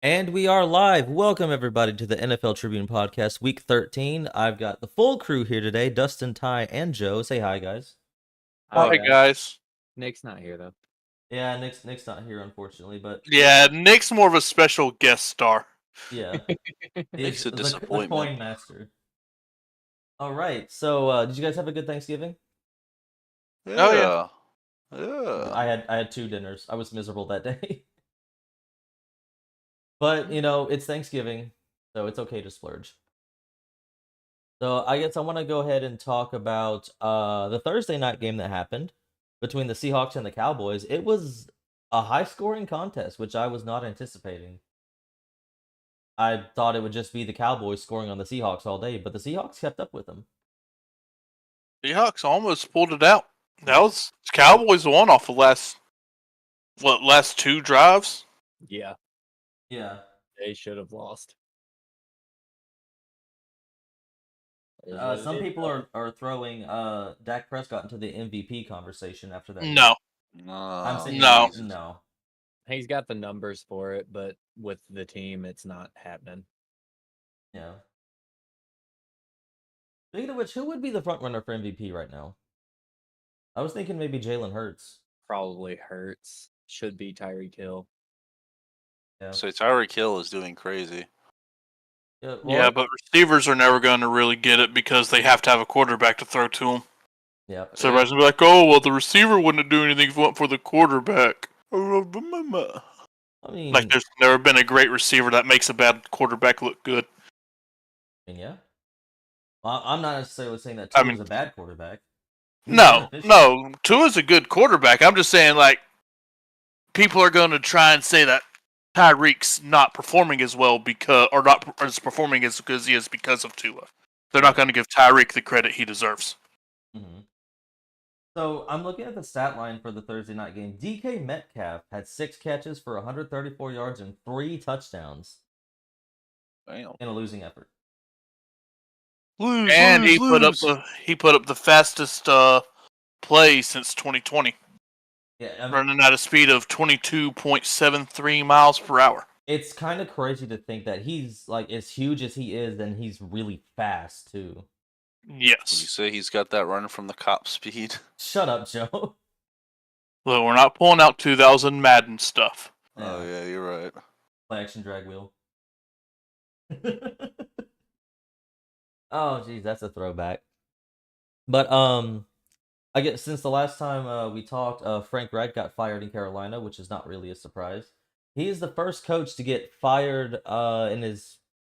And we are live. Welcome, everybody, to the NFL Tribune podcast, week 13. I've got the full crew here today, Dustin, Ty, and Joe. Say hi, guys. Hi, guys. Nick's not here, though. Yeah, Nick's not here, unfortunately, but... Yeah, Nick's more of a special guest star. Yeah. Nick's a the disappointment. coin master. All right, so did you guys have a good Thanksgiving? Oh, yeah. I had 2 dinners. I was miserable that day. But, you know, it's Thanksgiving, so it's okay to splurge. So I guess I want to go ahead and talk about the Thursday night game that happened between the Seahawks and the Cowboys. It was a high-scoring contest, which I was not anticipating. I thought it would just be the Cowboys scoring on the Seahawks all day, but the Seahawks kept up with them. Seahawks almost pulled it out. That was Cowboys won off the last 2 drives? Yeah, Yeah. they should have lost. Some people are throwing Dak Prescott into the MVP conversation after that. No. I'm saying No. no. He's got the numbers for it, but with the team, it's not happening. Yeah. Speaking of which, who would be the front runner for MVP right now? I was thinking maybe Jalen Hurts. Probably Hurts. Should be Tyreek Hill. Yeah. So Tyreek Hill is doing crazy. Yeah, but receivers are never going to really get it because they have to have a quarterback to throw to them. Yeah. So everybody's going to be like, oh, well, the receiver wouldn't do anything if it went for the quarterback. I mean, Like, there's never been a great receiver that makes a bad quarterback look good. yeah. Well, I'm not necessarily saying that Tua is a bad quarterback. No, Tua's a good quarterback. I'm just saying, like, people are going to try and say that Tyreek's not performing as well or not as performing as good as he is because of Tua. They're not going to give Tyreek the credit he deserves. Mm-hmm. So I'm looking at the stat line for the Thursday night game. DK Metcalf had 6 catches for 134 yards and 3 touchdowns. Damn. In a losing effort. He put up the fastest play since 2020. Yeah, running at a speed of 22.73 miles per hour. It's kind of crazy to think that he's like as huge as he is, then he's really fast too. Yes. Would you say he's got that running from the cop speed? Shut up, Joe. Well, we're not pulling out 2000 Madden stuff. Oh yeah, you're right. Play action drag wheel. Oh, geez, that's a throwback. But I guess since the last time we talked, Frank Reich got fired in Carolina, which is not really a surprise. He is the first coach to get fired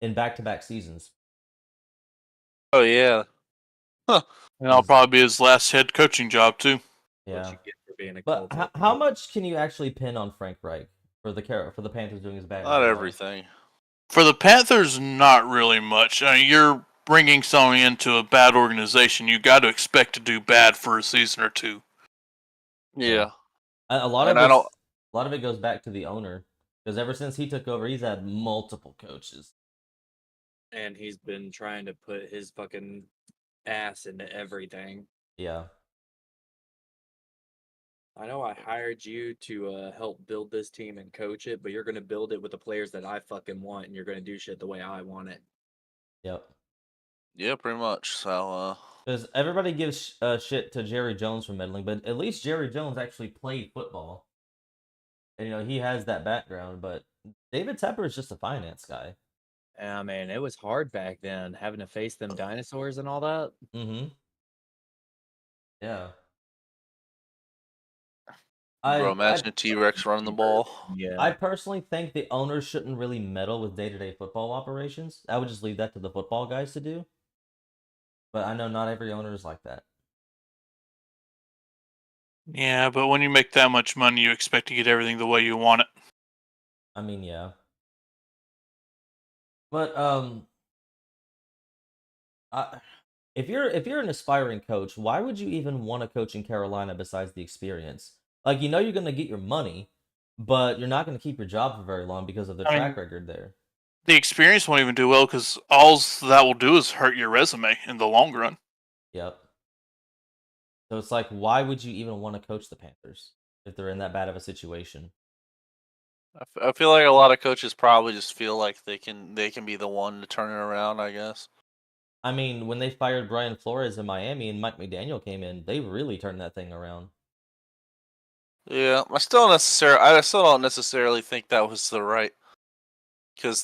in back-to-back seasons. Oh yeah. Huh. And that'll probably be his last head coaching job too. Yeah. Being a But how much can you actually pin on Frank Reich for the Panthers doing his bad? Not everything. For the Panthers, not really much. I mean, you're bringing someone into a bad organization. You got to expect to do bad for a season or 2. Yeah. A lot of it goes back to the owner, because ever since he took over, he's had multiple coaches, and he's been trying to put his fucking ass into everything. Yeah. I know I hired you to help build this team and coach it, but you're going to build it with the players that I fucking want, and you're going to do shit the way I want it. Yep. Yeah, pretty much. So, because everybody gives shit to Jerry Jones for meddling, but at least Jerry Jones actually played football. And, you know, he has that background, but David Tepper is just a finance guy. Yeah, man, it was hard back then, having to face them dinosaurs and all that. Mm-hmm. Yeah. bro, imagine a T-Rex running the ball. Yeah. I personally think the owners shouldn't really meddle with day-to-day football operations. I would just leave that to the football guys to do. But I know not every owner is like that. Yeah, but when you make that much money, you expect to get everything the way you want it. I mean, yeah. But if you're an aspiring coach, why would you even want to coach in Carolina besides the experience? Like, you know you're going to get your money, but you're not going to keep your job for very long because of the track record there. The experience won't even do well because all that will do is hurt your resume in the long run. Yep. So it's like, why would you even want to coach the Panthers if they're in that bad of a situation? I feel like a lot of coaches probably just feel like they can be the one to turn it around. I guess. I mean, when they fired Brian Flores in Miami and Mike McDaniel came in, they really turned that thing around. Yeah, I still don't necessarily think that was the right. Because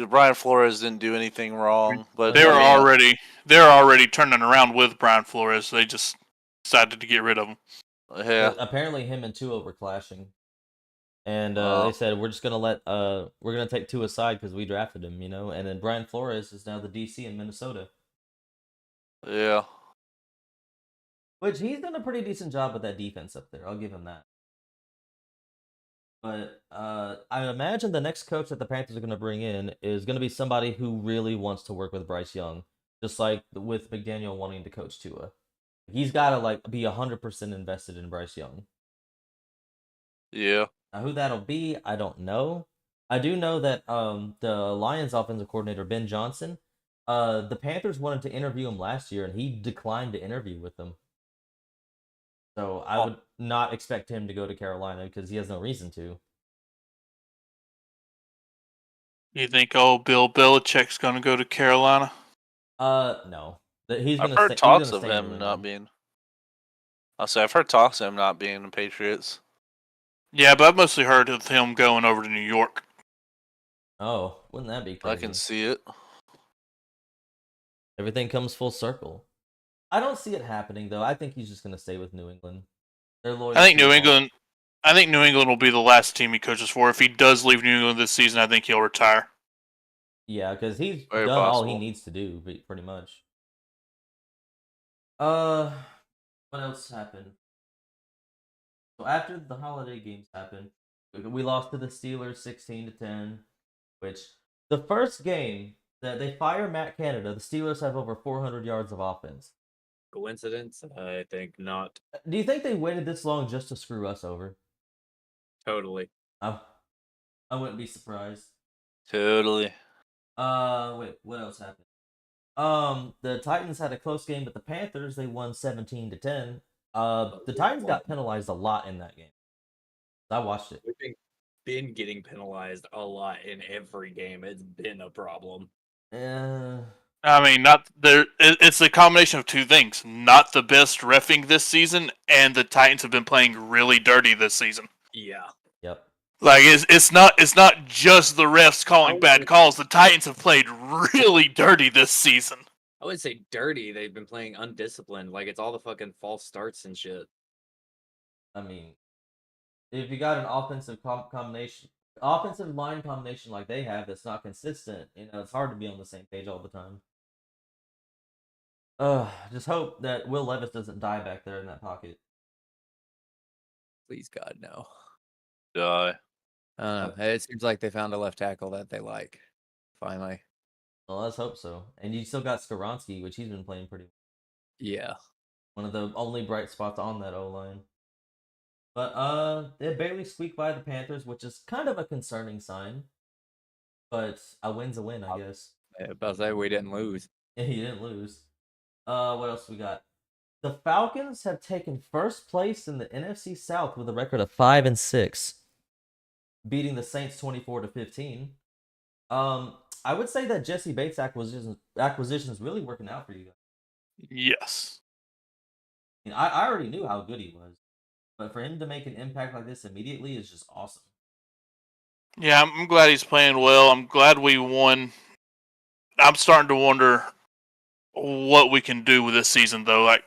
Brian Flores didn't do anything wrong, but They were Okay. already turning around with Brian Flores. They just decided to get rid of him. yeah, Apparently, him and Tua were clashing, and they uh, said we're just gonna we're gonna take Tua aside because we drafted him, And then Brian Flores is now the DC in Minnesota, yeah. which he's done a pretty decent job with that defense up there. I'll give him that. But I imagine the next coach that the Panthers are going to bring in is going to be somebody who really wants to work with Bryce Young, just like with McDaniel wanting to coach Tua. He's got to be 100% invested in Bryce Young. Yeah. Now, who that'll be, I don't know. I do know that the Lions offensive coordinator Ben Johnson, the Panthers wanted to interview him last year, and he declined to interview with them. So I would not expect him to go to Carolina because he has no reason to. You think Bill Belichick's going to go to Carolina? No. He's I've gonna heard stay. He's talks gonna of stay in New him not England. being. I've heard talks of him not being the Patriots. Yeah, but I've mostly heard of him going over to New York. Oh, wouldn't that be crazy? I can see it. Everything comes full circle. I don't see it happening though. I think he's just gonna stay with New England. They're loyal. I think New England will be the last team he coaches for. If he does leave New England this season, I think he'll retire. Yeah, because he's Very done all he possible. needs to do, pretty much. What else happened? So after the holiday games happened, we lost to the Steelers 16-10, which the first game that they fire Matt Canada, the Steelers have over 400 yards of offense. Coincidence? I think not. Do you think they waited this long just to screw us over? Totally. I wouldn't be surprised. Totally. Wait, what else happened? The Titans had a close game, but the Panthers they won 17-10. The Titans got penalized a lot in that game. I watched it. We've been getting penalized a lot in every game. It's been a problem. I mean, not there. It's a combination of two things. Not the best reffing this season, and the Titans have been playing really dirty this season. Yeah. Yep. Like it's not just the refs calling bad calls. The Titans have played really dirty this season. I wouldn't say dirty. They've been playing undisciplined. Like it's all the fucking false starts and shit. I mean, if you got an offensive offensive line combination like they have that's not consistent, it's hard to be on the same page all the time. Just hope that Will Levis doesn't die back there in that pocket. Please God, no. Die. It seems like they found a left tackle that they like. Finally. Well, let's hope so. And you still got Skoronski, which he's been playing pretty well. Yeah. One of the only bright spots on that O-line. But they barely squeaked by the Panthers, which is kind of a concerning sign. But a win's a win, I guess. Yeah, about to say we didn't lose. Yeah, you didn't lose. What else we got? The Falcons have taken first place in the NFC South with a record of 5-6, beating the Saints 24-15. I would say that Jesse Bates acquisition is really working out for you guys. Yes. I already knew how good he was, but for him to make an impact like this immediately is just awesome. Yeah, I'm glad he's playing well. I'm glad we won. I'm starting to wonder what we can do with this season, though. Like,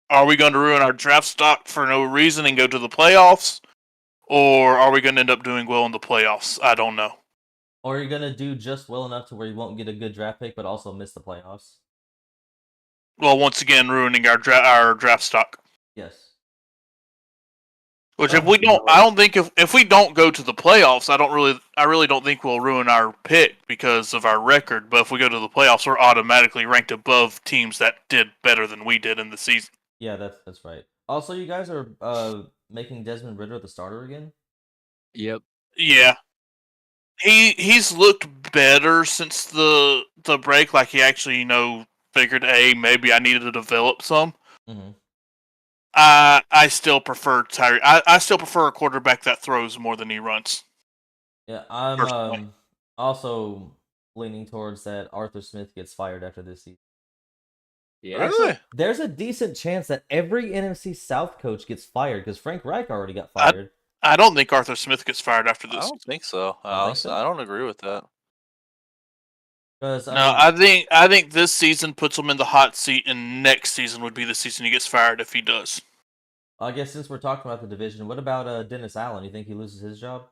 are we going to ruin our draft stock for no reason and go to the playoffs? Or are we going to end up doing well in the playoffs? I don't know. Or you're going to do just well enough to where you won't get a good draft pick, but also miss the playoffs. Well, once again, ruining our draft stock. Yes. Which if we don't, I don't think if we don't go to the playoffs, I really don't think we'll ruin our pick because of our record. But if we go to the playoffs, we're automatically ranked above teams that did better than we did in the season. Yeah, that's right. Also, you guys are making Desmond Ridder the starter again? Yep. Yeah. He's looked better since the break. Like he actually, figured, hey, maybe I needed to develop some. Mm-hmm. I still prefer Tyree. I still prefer a quarterback that throws more than he runs. Yeah, I'm Personally. also leaning towards that Arthur Smith gets fired after this season. Yeah. Actually, Really? there's a decent chance that every NFC South coach gets fired because Frank Reich already got I- fired. I don't think Arthur Smith gets fired after I this. don't think so. Don't think so? I don't agree with that. Because No, I mean, I think this season puts him in the hot seat, and next season would be the season he gets fired if he does. I guess since we're talking about the division, what about Dennis Allen? You think he loses his job?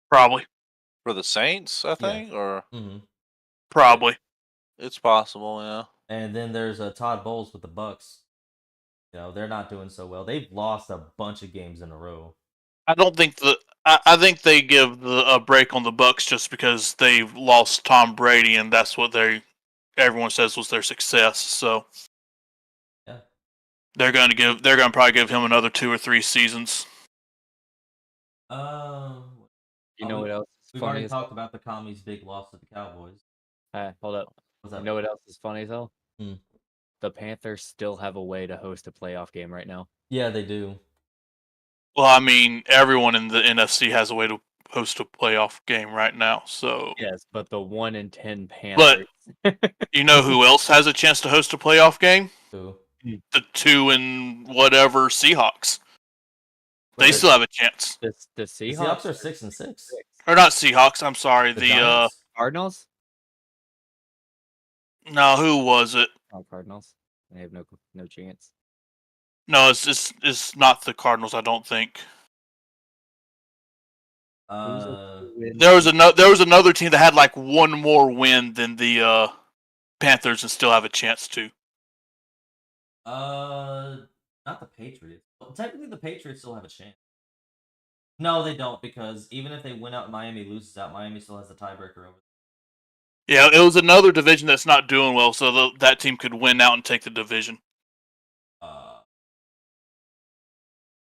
Probably, For the Saints, I think, or Mm-hmm. probably. it's possible. Yeah. And then there's Todd Bowles with the Bucks. You know, they're not doing so well. They've lost a bunch of games in a row. I don't think I think they give a break on the Bucks just because they've lost Tom Brady, and that's what everyone says was their success. So Yeah. they're going to probably give him another 2 or 3 seasons. You know what else is We've funny already as talked about the commies' big loss to the Cowboys. hold up. What's You up? know what else is funny as hell? Hmm. The Panthers still have a way to host a playoff game right now. Yeah, they do. Well, I mean, everyone in the NFC has a way to host a playoff game right now. So, Yes, but the 1-10 but Panthers. you know who else has a chance to host a playoff game? Who? The 2 and whatever Seahawks. They Wait, still have a chance. The the Seahawks Seahawks are 6-6. Or not Seahawks. I'm sorry. The The Giants. Cardinals? no, who was it? Oh, Cardinals. They have no chance. No, it's not the Cardinals. I don't think Who's Uh, there was another team that had like one more win than the Panthers and still have a chance to. not the Patriots. Well, technically, the Patriots still have a chance. No, they don't because even if they win out, Miami loses out. Miami still has the tiebreaker over. Yeah, it was another division that's not doing well, so that team could win out and take the division.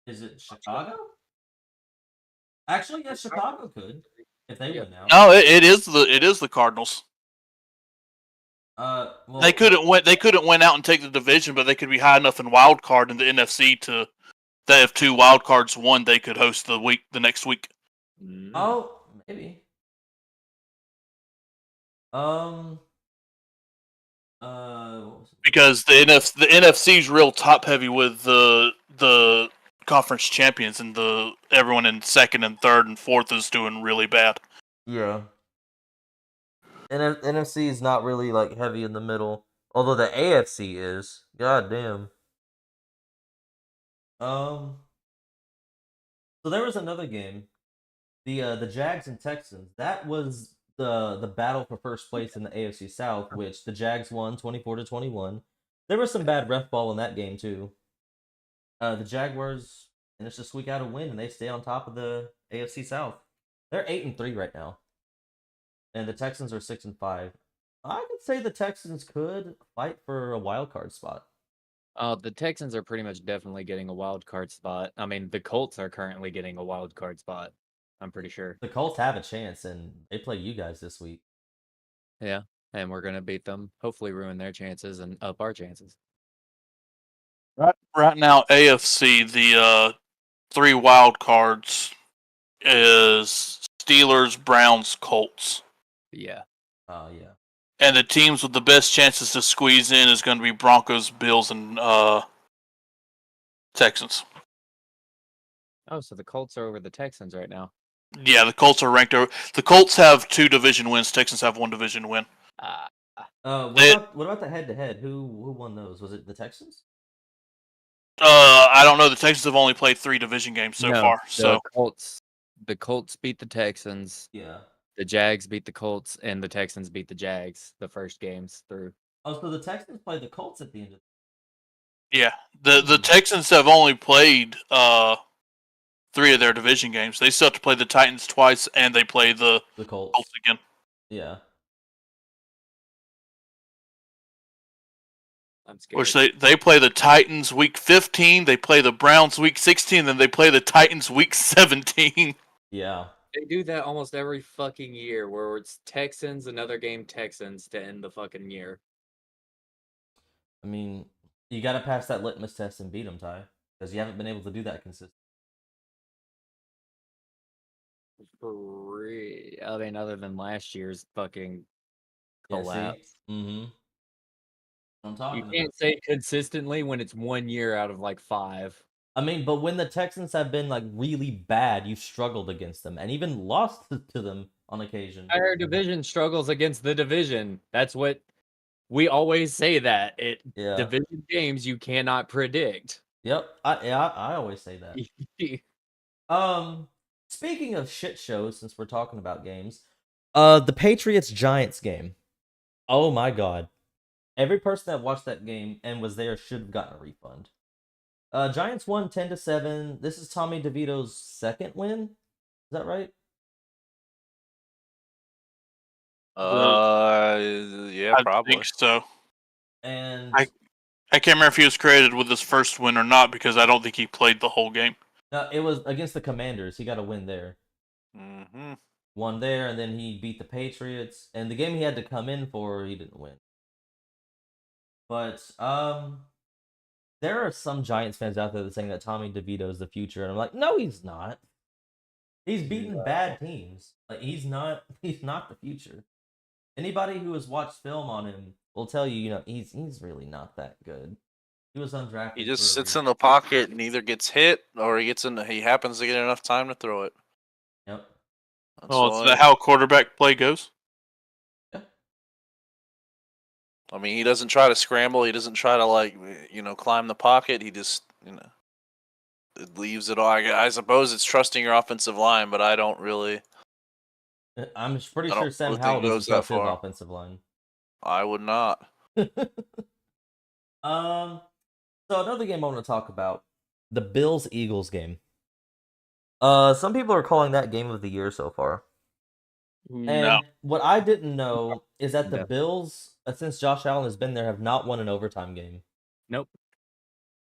Is it Chicago? Actually, yes, Chicago could if they win out. No, it is the Cardinals. Well, They couldn't win out and take the division, but they could be high enough in wild card in the NFC to that if 2 wild cards won, they could host the next week. Oh, maybe. Because the NFC's real top heavy with the conference champions, and everyone in second and third and fourth is doing really bad. Yeah. NFC is not really like heavy in the middle, although the AFC is. God damn. So there was another game, the Jags and Texans. That was the battle for first place in the AFC South, which the Jags won 24-21. There was some bad ref ball in that game too. The Jaguars managed to squeak out a win, and they stay on top of the AFC South. They're 8-3 right now, and the Texans are 6-5. I could say the Texans could fight for a wild card spot. The Texans are pretty much definitely getting a wild card spot. I mean, the Colts are currently getting a wild card spot. I'm pretty sure. The Colts have a chance, and they play you guys this week. Yeah, and we're gonna beat them. Hopefully, ruin their chances and up our chances. Right now, AFC, the 3 wild cards is Steelers, Browns, Colts. Yeah. Yeah. And the teams with the best chances to squeeze in is going to be Broncos, Bills, and Texans. Oh, so the Colts are over the Texans right now. Yeah, the Colts are ranked over. The Colts have 2 division wins. Texans have 1 division win. What about the head-to-head? Who won those? Was it the Texans? I don't know. The Texans have only played 3 division games so far. So the Colts beat the Texans. Yeah. The Jags beat the Colts, and the Texans beat the Jags the first games through. Oh, so the Texans play the Colts at the end of yeah, the Texans have only played 3 of their division games. They still have to play the Titans twice, and they play the Colts again. Yeah. I'm scared. Which they play the Titans week 15, they play the Browns week 16, then they play the Titans week 17. Yeah. They do that almost every fucking year, where it's Texans, another game Texans to end the fucking year. I mean, you got to pass that litmus test and beat them, Ty, because you haven't been able to do that consistently. I mean, other than last year's fucking Yeah, see? collapse. Mm-hmm. I'm You talking about. can't say consistently when it's 1 year out of like 5. I mean, but when the Texans have been like really bad, you've struggled against them and even lost to them on occasion. Our division struggles against the division. That's what we always say that. Yeah. Division games you cannot predict. Yep. I always say that. Speaking of shit shows, since we're talking about games, the Patriots Giants game. Oh my god. Every person that watched that game and was there should have gotten a refund. Giants won 10-7. This is Tommy DeVito's second win. Is that right? Yeah, I probably. think so. And I can't remember if he was credited with his first win or not because I don't think he played the whole game. it was against the Commanders. He got a win there. Mm-hmm. Won there, and then he beat the Patriots. And the game he had to come in for, he didn't win. But there are some Giants fans out there that saying that Tommy DeVito is the future, and I'm like, no, he's not. He's beaten bad teams. Like he's not the future. Anybody who has watched film on him will tell you, he's really not that good. He was undrafted. He just sits in the pocket and either gets hit or he happens to get enough time to throw it. Yep. Is that how quarterback play goes? I mean, he doesn't try to scramble. He doesn't try to climb the pocket. He just it leaves it all. I suppose it's trusting your offensive line, but I don't really. I'm pretty I sure don't Sam really think Howell it doesn't goes that trust his far. offensive line. I would not. So another game I want to talk about, the Bills-Eagles game. Some people are calling that game of the year so far. And No. what I didn't know is that the No. Bills, since Josh Allen has been there, have not won an overtime game. Nope.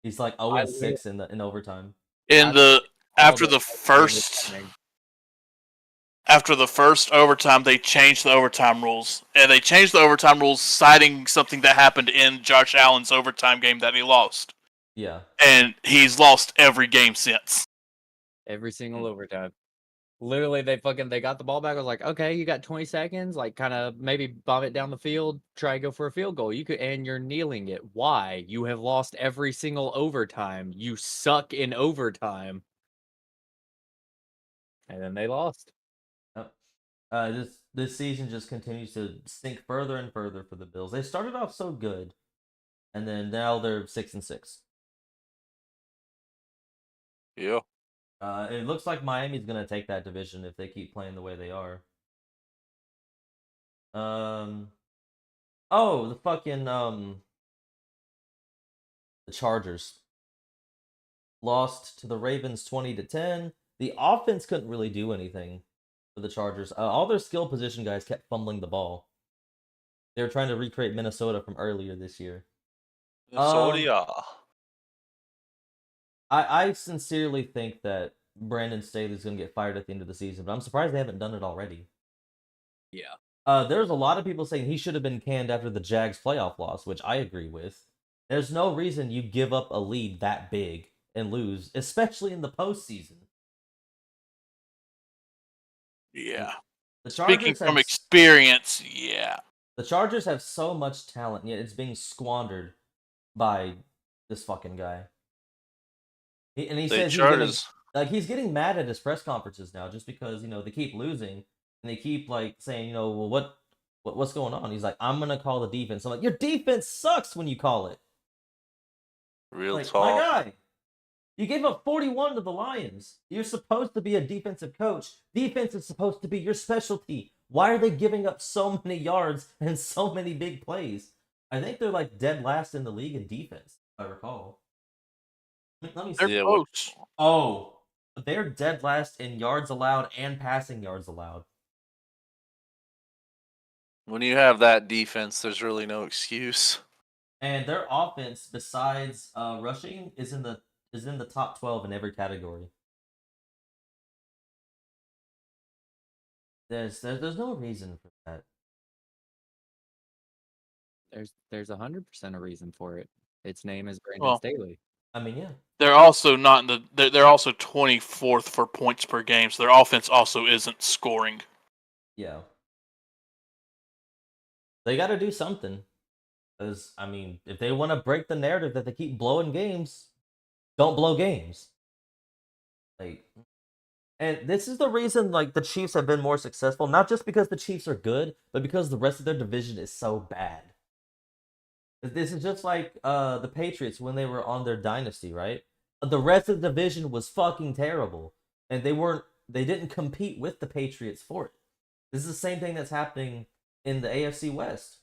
He's like 0-6 in overtime. After the first overtime, they changed the overtime rules, and they changed the overtime rules citing something that happened in Josh Allen's overtime game that he lost. Yeah. And he's lost every game since. Every single overtime. Literally, they got the ball back. I was like, okay, you got 20 seconds. Like, kind of maybe bomb it down the field. Try to go for a field goal. And you're kneeling it. Why? You have lost every single overtime. You suck in overtime. And then they lost. Yep. This season just continues to sink further and further for the Bills. They started off so good, and then now they're 6-6. Yeah. It looks like Miami's gonna take that division if they keep playing the way they are. The fucking the Chargers lost to the Ravens 20-10. The offense couldn't really do anything for the Chargers. All their skill position guys kept fumbling the ball. They were trying to recreate Minnesota from earlier this year. I sincerely think that Brandon Staley's going to get fired at the end of the season, but I'm surprised they haven't done it already. Yeah. There's a lot of people saying he should have been canned after the Jags playoff loss, which I agree with. There's no reason you give up a lead that big and lose, especially in the postseason. Yeah. The Chargers Speaking from experience, yeah. The Chargers have so much talent, yet it's being squandered by this fucking guy. He says he's getting mad at his press conferences now just because they keep losing and they keep saying well what's going on. He's like, I'm gonna call the defense. I'm like, your defense sucks when you call it. Real talk. My guy, you gave up 41 to the Lions. You're supposed to be a defensive coach. Defense is supposed to be your specialty. Why are they giving up so many yards and so many big plays? I think they're dead last in the league in defense, if I recall. Let me see. They're close. Oh, they're dead last in yards allowed and passing yards allowed. When you have that defense, there's really no excuse. And their offense, besides rushing, is in the top 12 in every category. There's no reason for that. There's 100% a reason for it. Its name is Brandon Staley. I mean, yeah. They're also not in the. They're also 24th for points per game, so their offense also isn't scoring. Yeah. They got to do something. Because, I mean, if they want to break the narrative that they keep blowing games, don't blow games. Like, and this is the reason, like, the Chiefs have been more successful. Not just because the Chiefs are good, but because the rest of their division is so bad. This is just like the Patriots when they were on their dynasty, right? The rest of the division was fucking terrible, and they didn't compete with the Patriots for it. This is the same thing that's happening in the AFC West.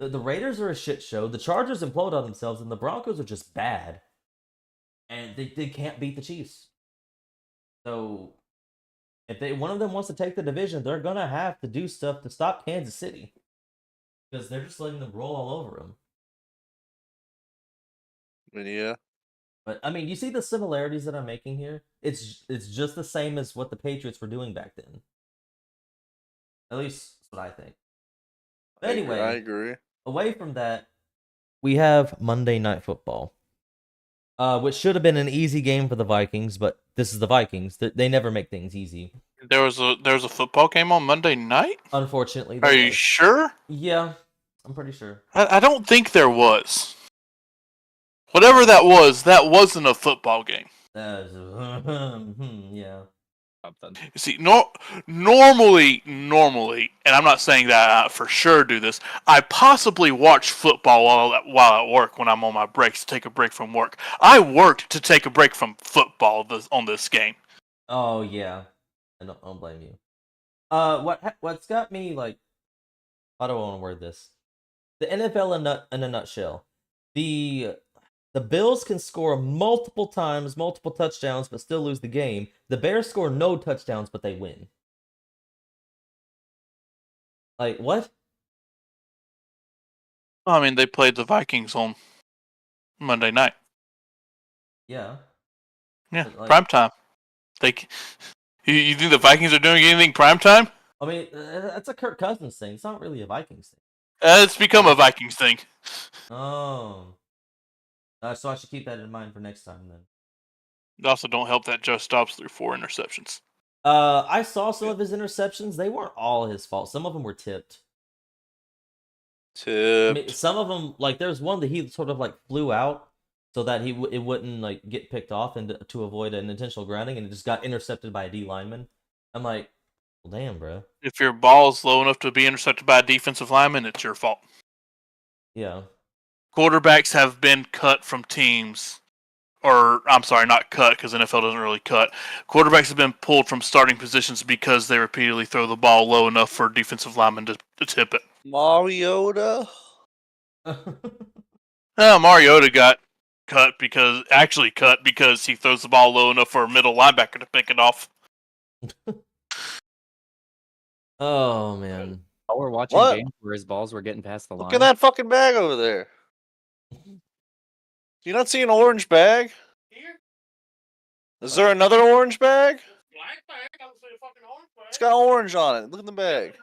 The Raiders are a shit show. The Chargers implode on themselves, and the Broncos are just bad, and they can't beat the Chiefs. So if one of them wants to take the division, they're gonna have to do stuff to stop Kansas City because they're just letting them roll all over them. Yeah. But I mean, you see the similarities that I'm making here. It's just the same as what the Patriots were doing back then. At least that's what I think. But I anyway, agree. away from that, we have Monday Night Football, which should have been an easy game for the Vikings, but this is the Vikings. They never make things easy. There was a football game on Monday night. Unfortunately, Are there you was. sure? Yeah, I'm pretty sure. I don't think there was. Whatever that wasn't a football game. Yeah. Something. You see, normally, and I'm not saying that I for sure do this. I possibly watch football while at work when I'm on my breaks to take a break from work. I worked to take a break from football on this game. Oh yeah, I don't blame you. What's got me like? How do I want to word this? The NFL in a nutshell. The Bills can score multiple times, multiple touchdowns, but still lose the game. The Bears score no touchdowns, but they win. Like what? I mean, they played the Vikings on Monday night. Yeah. Yeah, But, like, prime time. You think the Vikings are doing anything prime time? I mean, that's a Kirk Cousins thing. It's not really a Vikings thing. It's become a Vikings thing. Oh. So I should keep that in mind for next time then. It also don't help that Joe Stops threw 4 interceptions. I saw some of his interceptions. They weren't all his fault. Some of them were tipped. I mean, some of them, like there's one that he sort of like flew out so that it wouldn't like get picked off and to avoid an intentional grounding, and it just got intercepted by a D lineman. I'm like, well, damn, bro. If your ball is low enough to be intercepted by a defensive lineman, it's your fault. Yeah. Quarterbacks have been cut from teams, or I'm sorry, not cut because NFL doesn't really cut. Quarterbacks have been pulled from starting positions because they repeatedly throw the ball low enough for defensive linemen to tip it. Mariota? Mariota got cut because he throws the ball low enough for a middle linebacker to pick it off. Oh man. Oh, we're watching What? games where his balls were getting past the line. Look at that fucking bag over there. Do you not see an orange bag? Here? Is there another orange bag? Black bag? I don't see a fucking orange bag. It's got orange on it. Look at the bag.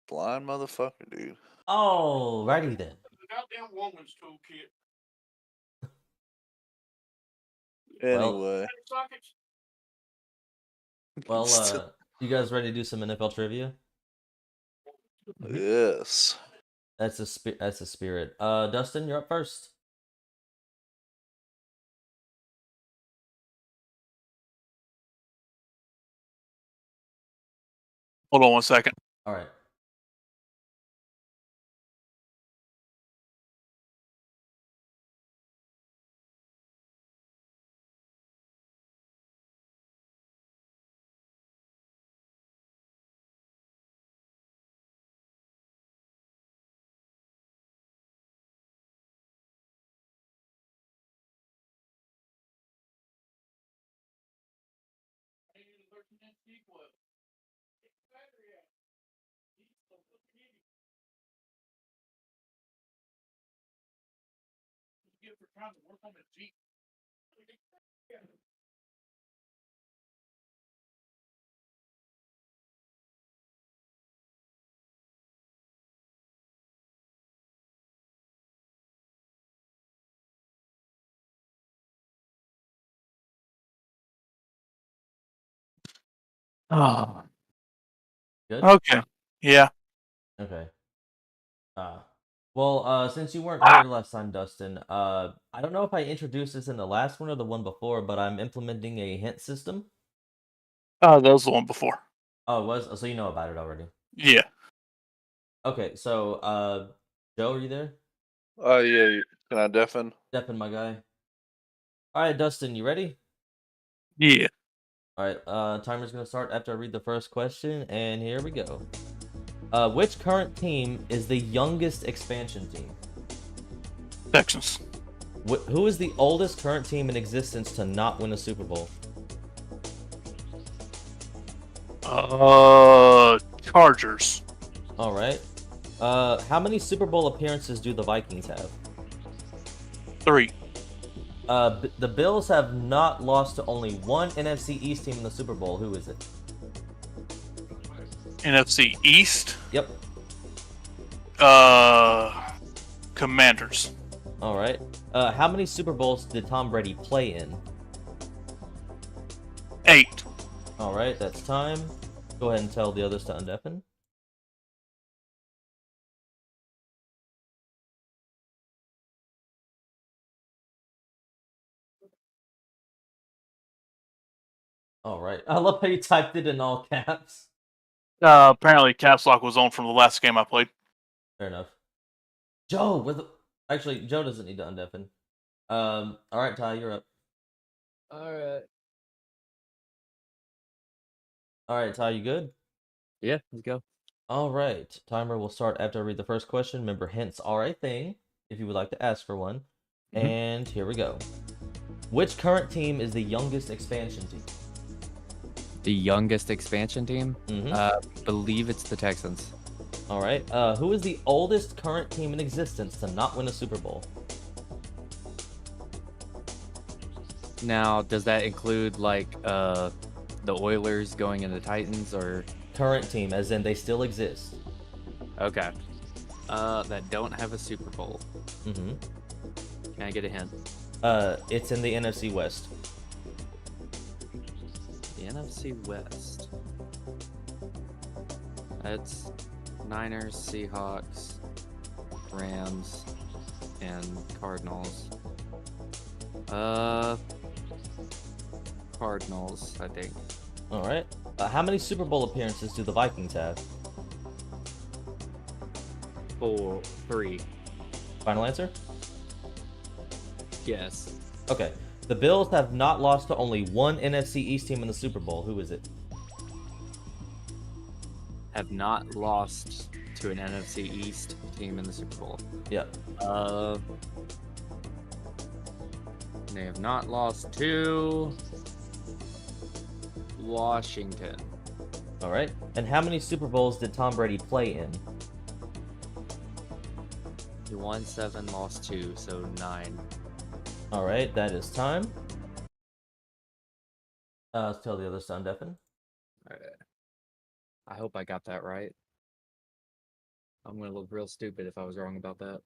Blind motherfucker, dude. Oh, righty then. The goddamn woman's toolkit. Anyway. Well, you guys ready to do some NFL trivia? Yes. That's a spirit. Dustin, you're up first. Hold on 1 second. All right. Oh, Good. okay. Yeah. Okay. Well, since you weren't here last time, Dustin, I don't know if I introduced this in the last one or the one before, but I'm implementing a hint system. Oh, that was the one before. Oh, it was? So you know about it already. Yeah. Okay, so, Joe, are you there? Yeah. Can I deafen? Steppin, my guy. Alright, Dustin, you ready? Yeah. Alright, timer's gonna start after I read the first question, and here we go. Which current team is the youngest expansion team? Texans. Who is the oldest current team in existence to not win a Super Bowl? Chargers. Alright. How many Super Bowl appearances do the Vikings have? 3. The Bills have not lost to only one NFC East team in the Super Bowl. Who is it? NFC East. Yep. Commanders. All right. How many Super Bowls did Tom Brady play in? 8. All right, that's time. Go ahead and tell the others to undeafen. All right. I love how you typed it in all caps. Apparently caps lock was on from the last game I played. Fair enough. Joe, actually, Joe doesn't need to undeafen. All right, Ty, you're up. Alright. All right, Ty, you good? Yeah, let's go. All right. Timer will start after I read the first question. Remember, hints are a thing if you would like to ask for one. Mhm. And here we go. Which current team is the youngest expansion team? The youngest expansion team? Believe it's the Texans. All right. Who is the oldest current team in existence to not win a Super Bowl? Now, does that include like the Oilers going into Titans or Current team, as in they still exist. okay? That don't have a Super Bowl. Mm-hmm. Can I get a hint? It's in the NFC West. The NFC West. That's Niners, Seahawks, Rams, and Cardinals. Cardinals, I think. All right. How many Super Bowl appearances do the Vikings have? 3. Final answer? Yes. Okay. The Bills have not lost to only one NFC East team in the Super Bowl. Who is it? Have not lost to an NFC East team in the Super Bowl. Yeah. They have not lost to Washington. All right. And how many Super Bowls did Tom Brady play in? He won 7, lost 2, so 9. All right. That is time. Let's tell the others to undeafen. Alright. I hope I got that right. I'm gonna look real stupid if I was wrong about that.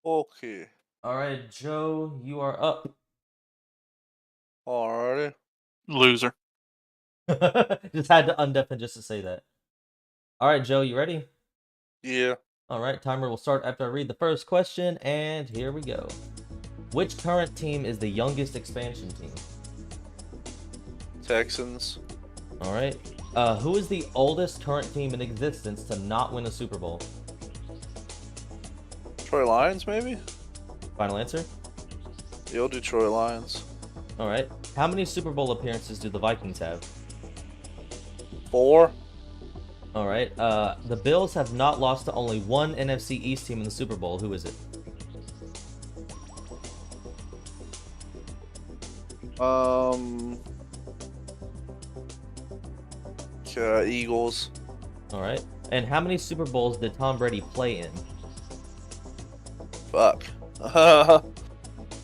Okay. All right, Joe, you are up. Alrighty. Loser. Just had to undeafen just to say that. All right, Joe, you ready? Yeah. All right, timer will start after I read the first question, and here we go. Which current team is the youngest expansion team? Texans. All right. Who is the oldest current team in existence to not win a Super Bowl? Troy Lions, maybe? Final answer? You'll do Troy Lions. All right. How many Super Bowl appearances do the Vikings have? 4. All right. The Bills have not lost to only one NFC East team in the Super Bowl. Who is it? Eagles. All right. And how many Super Bowls did Tom Brady play in? Fuck.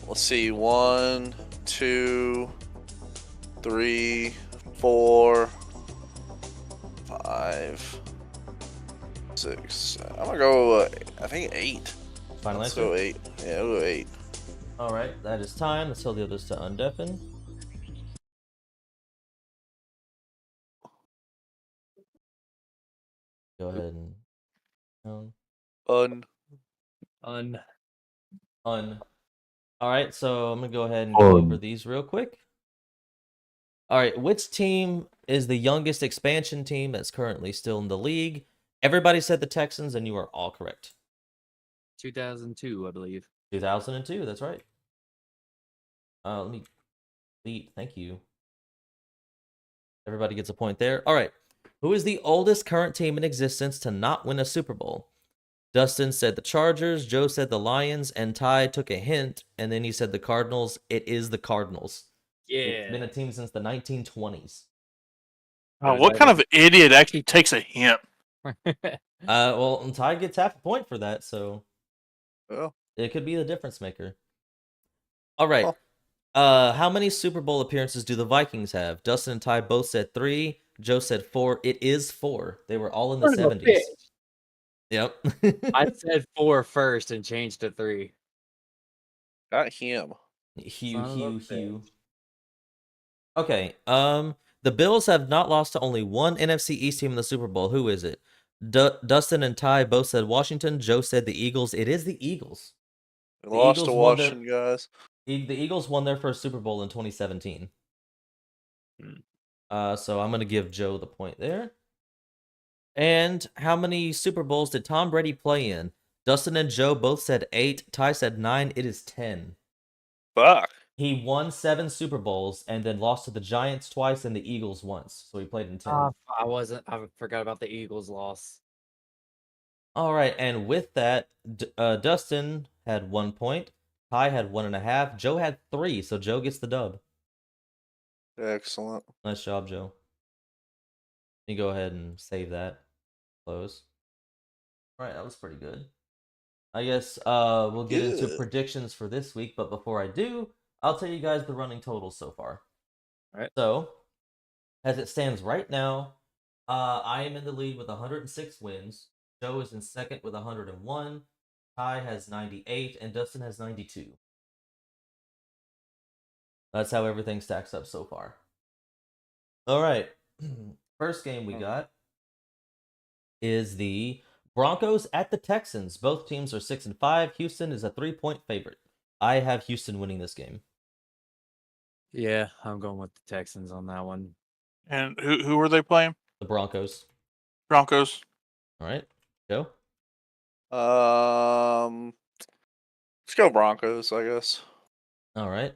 Let's see. 1, 2, 3, 4, 5, 6. I'm gonna go. I think 8. Final Let's answer? go 8. Yeah, we'll go 8. All right. That is time. Let's tell the others to undeafen. Go ahead and un. All right, so I'm gonna go ahead and go over these real quick. All right, which team is the youngest expansion team that's currently still in the league? Everybody said the Texans, and you are all correct. 2002, I believe. 2002, that's right. Let me delete. Thank you. Everybody gets a point there. All right. Who is the oldest current team in existence to not win a Super Bowl? Dustin said the Chargers, Joe said the Lions, and Ty took a hint, and then he said the Cardinals. It is the Cardinals. It's been a team since the 1920s. Oh, what kind of idiot actually takes a hint? Well, and Ty gets half a point for that, so Well, it could be the difference maker. All right. Well. How many Super Bowl appearances do the Vikings have? Dustin and Ty both said 3. Joe said 4. It is 4. They were all in the 70s. Yep. I said 4 first and changed to 3. not him. Hugh. Okay. The Bills have not lost to only one NFC East team in the Super Bowl. Who is it? Dustin and Ty both said Washington. Joe said the Eagles. It is the Eagles. We The lost to Eagles won Washington, guys. The Eagles won their first Super Bowl in 2017. So I'm gonna give Joe the point there. And how many Super Bowls did Tom Brady play in? Dustin and Joe both said 8. Ty said 9. It is 10. Fuck. He won 7 Super Bowls and then lost to the Giants twice and the Eagles once. So he played in 10. I forgot about the Eagles loss. All right, and with that, Dustin had 1 point. Ty had 1.5. Joe had 3, so Joe gets the dub. Excellent. Nice job, Joe. You go ahead and save that. Close. All right, that was pretty good. I guess we'll get into Good. predictions for this week, but before I do, I'll tell you guys the running totals so far. All right. So, as it stands right now, I am in the lead with 106 wins. Joe is in second with 101. Ty has 98, and Dustin has 92. That's how everything stacks up so far. All right. First game we got is the Broncos at the Texans. Both teams are 6-5. Houston is a 3-point favorite. I have Houston winning this game. Yeah, I'm going with the Texans on that one. And who were they playing? The Broncos. Broncos. All right. Joe? Let's go Broncos, I guess. All right.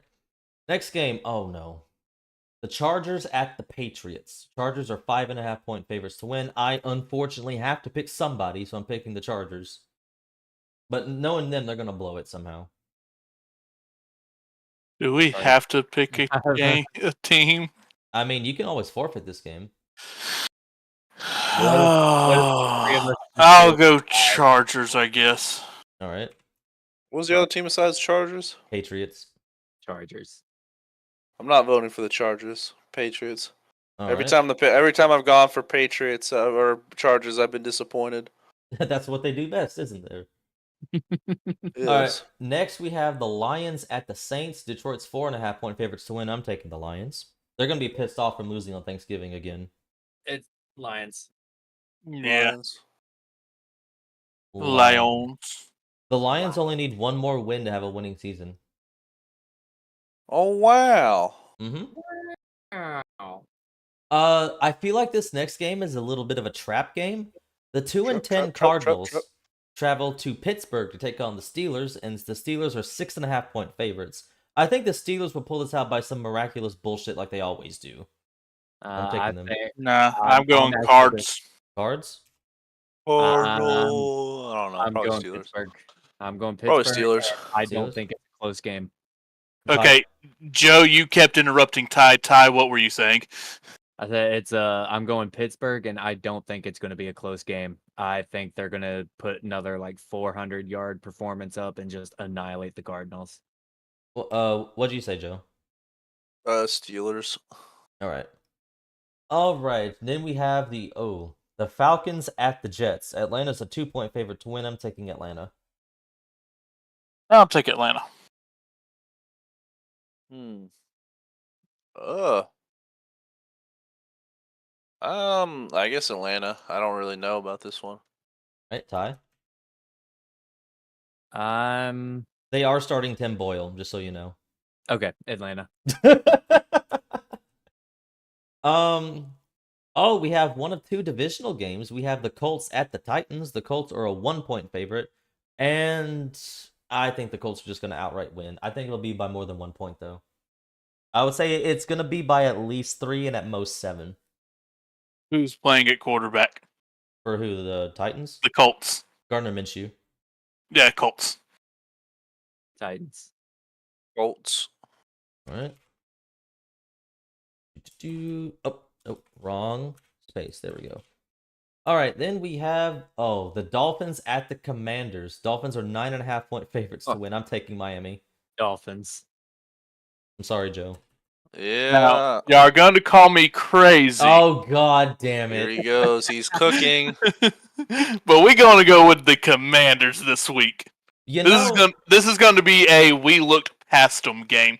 Next game. Oh, no. The Chargers at the Patriots. Chargers are 5.5-point favorites to win. I unfortunately have to pick somebody, so I'm picking the Chargers. But knowing them, they're going to blow it somehow. Do we have to pick a team? I mean, you can always forfeit this game. I'll go Chargers, I guess. All right. What was the other team besides Chargers? Patriots. Chargers. I'm not voting for the Chargers. Patriots. All every right. every time I've gone for Patriots or Chargers, I've been disappointed. That's what they do best, isn't there? Yes. All right. Next, we have the Lions at the Saints. Detroit's 4.5-point favorites to win. I'm taking the Lions. They're going to be pissed off from losing on Thanksgiving again. It's Lions. Yeah. Lions. The Lions only need one more win to have a winning season. Oh, wow. Mm-hmm. Wow. I feel like this next game is a little bit of a trap game. The 2-10 Cardinals travel to Pittsburgh to take on the Steelers, and the Steelers are 6.5-point favorites. I think the Steelers will pull this out by some miraculous bullshit like they always do. I'm taking them. I'm going Cards. Cards? Cardinal. I don't know. I'm Probably going Steelers. Pittsburgh. I'm going Pittsburgh. Probably Steelers. I Steelers? don't think it's a close game. Okay, Joe, you kept interrupting Ty. Ty, what were you saying? I said it's I'm going Pittsburgh, and I don't think it's going to be a close game. I think they're going to put another like 400-yard performance up and just annihilate the Cardinals. Well, what'd you say, Joe? Steelers. All right. Then we have the Falcons at the Jets. Atlanta's a 2-point favorite to win. I'm taking Atlanta. I'll take Atlanta. I guess Atlanta. I don't really know about this one. Right, Ty? I'm They are starting Tim Boyle, just so you know. okay. Atlanta. Oh, we have one of two divisional games. We have the Colts at the Titans. The Colts are a 1-point favorite, and I think the Colts are just going to outright win. I think it'll be by more than 1 point, though. I would say it's going to be by at least 3 and at most 7. Who's playing at quarterback? For who? The Titans? The Colts. Gardner Minshew. Yeah, Colts. Titans. Colts. All right. Oh, wrong space. There we go. All right, then we have the Dolphins at the Commanders. Dolphins are 9.5-point favorites to win. I'm taking Miami. Dolphins. I'm sorry, Joe. Yeah. Now, y'all are going to call me crazy. Oh God damn Here he it! goes. He's cooking. But we're going to go with the Commanders this week. This is going to be a we looked past them game.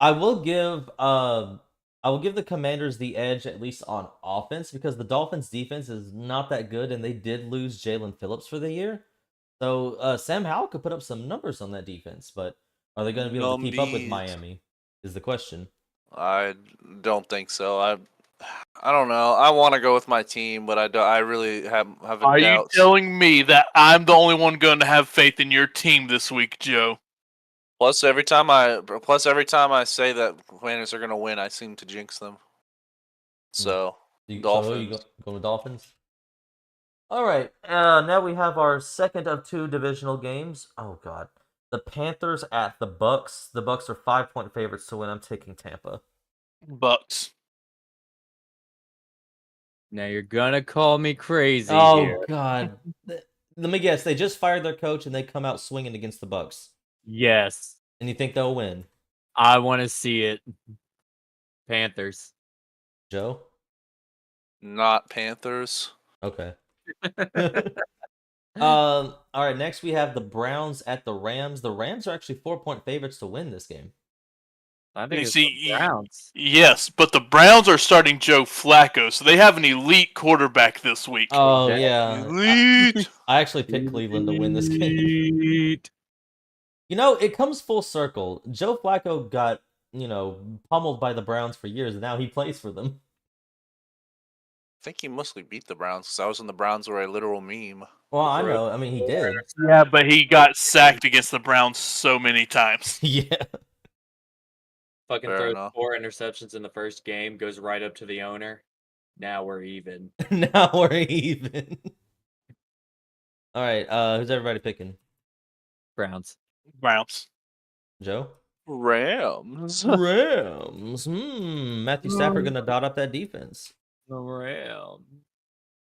I will give the Commanders the edge at least on offense because the Dolphins' defense is not that good, and they did lose Jalen Phillips for the year. So Sam Howell could put up some numbers on that defense, but are they going to be able to keep up with Miami? Is the question. I don't think so. I don't know. I want to go with my team, but I really have Are doubts. you telling me that I'm the only one going to have faith in your team this week, Joe? Plus, every time I say that Commanders are going to win, I seem to jinx them. So, Dolphins. You go with Dolphins? All right. Now we have our second of two divisional games. Oh God. The Panthers at the Bucks. The Bucks are 5-point favorites to win. I'm taking Tampa. Bucks. Now you're gonna call me crazy Oh here. God. Let me guess. They just fired their coach and they come out swinging against the Bucks. Yes. And you think they'll win? I want to see it. Panthers. Joe? Not Panthers. Okay. All right. Next, we have the Browns at the Rams. The Rams are actually 4-point favorites to win this game. I think it's see, the Browns. Yes, but the Browns are starting Joe Flacco, so they have an elite quarterback this week. Oh yeah, Elite. I actually picked Cleveland to win this game. Elite. You know, it comes full circle. Joe Flacco got pummeled by the Browns for years, and now he plays for them. I think he mostly beat the Browns because I was in the Browns were a literal meme. Well, I know. I mean, he did. Yeah, but he got sacked against the Browns so many times. Yeah. Fucking Fair throws enough. 4 interceptions in the first game, goes right up to the owner. Now we're even. Now we're even. All right. Who's everybody picking? Browns. Joe? Rams. Matthew Stafford gonna dot up that defense. The Rams.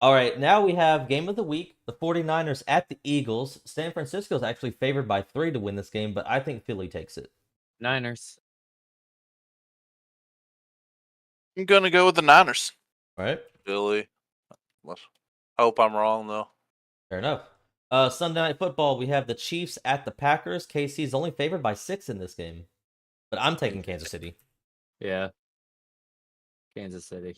All right, now we have game of the week. The 49ers at the Eagles. San Francisco is actually favored by 3 to win this game, but I think Philly takes it. Niners. I'm going to go with the Niners. All right, Philly. Hope I'm wrong though. fair enough. Sunday Night Football, we have the Chiefs at the Packers. KC is only favored by 6 in this game, but I'm taking Kansas City. Yeah. Kansas City.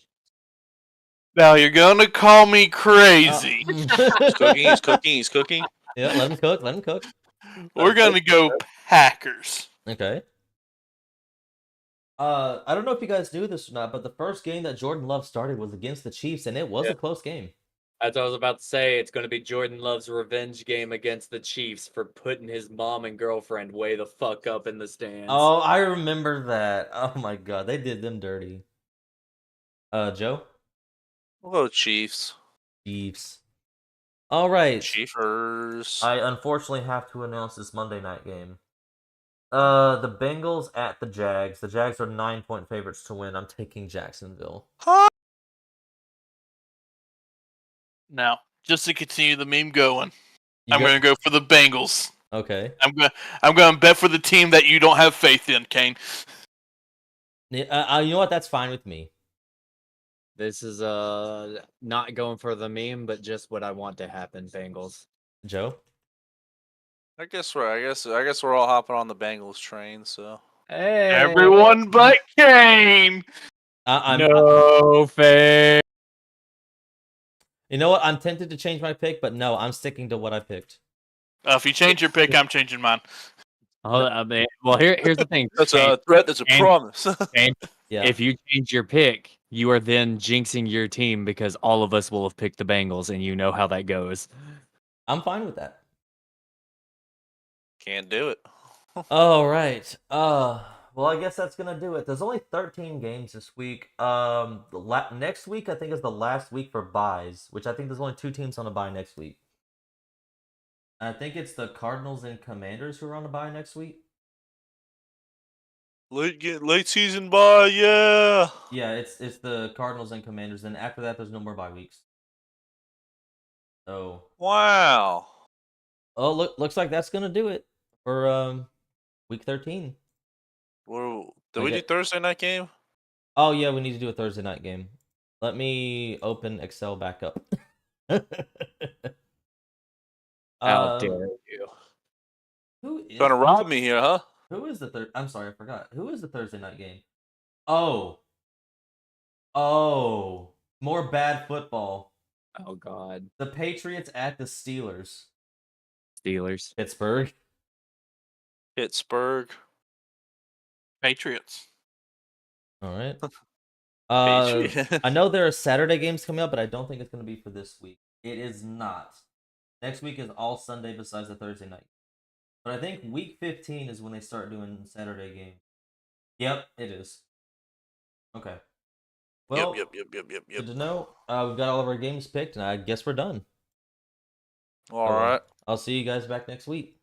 Now you're going to call me crazy. He's cooking. Yeah, let him cook. We're going to go Packers. Okay. I don't know if you guys knew this or not, but the first game that Jordan Love started was against the Chiefs, and it was a close game. As I was about to say, it's going to be Jordan Love's revenge game against the Chiefs for putting his mom and girlfriend way the fuck up in the stands. Oh, I remember that. Oh my God, they did them dirty. Joe? We'll go Chiefs. Chiefs. All right. Chiefers. I unfortunately have to announce this Monday night game. The Bengals at the Jags. The Jags are 9-point favorites to win. I'm taking Jacksonville. Huh? Now, just to continue the meme going, I'm going to go for the Bengals. Okay. I'm going to bet for the team that you don't have faith in, Kane. You know what? That's fine with me. This is not going for the meme, but just what I want to happen, Bengals. Joe? I guess we're all hopping on the Bengals train. So Hey, Everyone but Kane. No fair. You know what? I'm tempted to change my pick, but no, I'm sticking to what I picked. If you change your pick, I'm changing mine. Oh, I mean, well, here's the thing. That's James, a threat. That's a James, promise. James, Yeah. if you change your pick, you are then jinxing your team because all of us will have picked the Bengals, and you know how that goes. I'm fine with that. Can't do it. All right. Well, I guess that's gonna do it. There's only 13 games this week. Next week I think is the last week for buys, which I think there's only 2 teams on a bye next week. I think it's the Cardinals and Commanders who are on a bye next week. Late season bye, yeah. Yeah, it's the Cardinals and Commanders. And after that, there's no more bye weeks. So, Wow. oh, looks like that's gonna do it for week 13. Did we do Thursday night game? Oh yeah, we need to do a Thursday night game. Let me open Excel back up. How dare you? Who is Trying to rob me here, huh? Who is the third? I'm sorry, I forgot. Who is the Thursday night game? Oh, more bad football. Oh God, The Patriots at the Steelers. Steelers. Pittsburgh. Pittsburgh. Patriots. All right. Patriots. I know there are Saturday games coming up, but I don't think it's going to be for this week. It is not. Next week is all Sunday besides the Thursday night. But I think week 15 is when they start doing Saturday games. Yep, it is. Okay. Well, Yep. good to know. We've got all of our games picked, and I guess we're done. All right. I'll see you guys back next week.